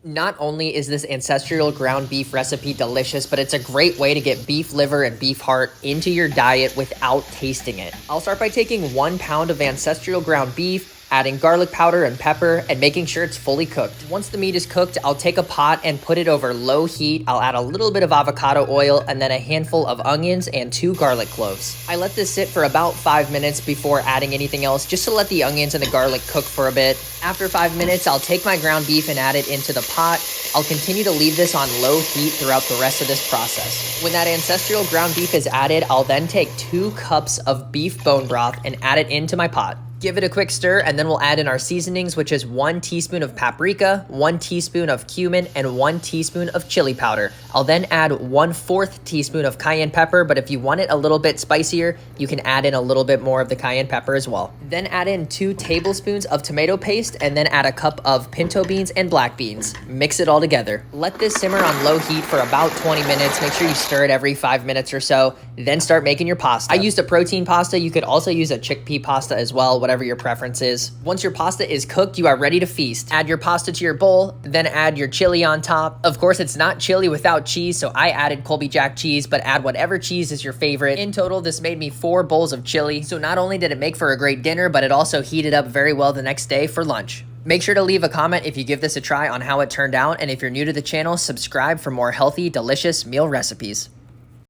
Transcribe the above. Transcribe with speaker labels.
Speaker 1: Not only is this ancestral ground beef recipe delicious, but it's a great way to get beef liver and beef heart into your diet without tasting it. I'll start by taking 1 pound of ancestral ground beef, adding garlic powder and pepper, and making sure it's fully cooked. Once the meat is cooked, I'll take a pot and put it over low heat. I'll add a little bit of avocado oil and then a handful of onions and 2 garlic cloves. I let this sit for about 5 minutes before adding anything else, just to let the onions and the garlic cook for a bit. After 5 minutes, I'll take my ground beef and add it into the pot. I'll continue to leave this on low heat throughout the rest of this process. When that ancestral ground beef is added, I'll then take 2 cups of beef bone broth and add it into my pot. Give it a quick stir, and then we'll add in our seasonings, which is 1 teaspoon of paprika, 1 teaspoon of cumin, and 1 teaspoon of chili powder. I'll then add 1/4 teaspoon of cayenne pepper, but if you want it a little bit spicier, you can add in a little bit more of the cayenne pepper as well. Then add in 2 tablespoons of tomato paste, and then add a cup of pinto beans and black beans. Mix it all together. Let this simmer on low heat for about 20 minutes. Make sure you stir it every 5 minutes or so. Then start making your pasta. I used a protein pasta. You could also use a chickpea pasta as well, whatever your preference is. Once your pasta is cooked, you are ready to feast. Add your pasta to your bowl, then add your chili on top. Of course, it's not chili without cheese, so I added Colby Jack cheese, but add whatever cheese is your favorite. In total, this made me 4 bowls of chili, so not only did it make for a great dinner, but it also heated up very well the next day for lunch. Make sure to leave a comment if you give this a try on how it turned out, and if you're new to the channel, subscribe for more healthy, delicious meal recipes.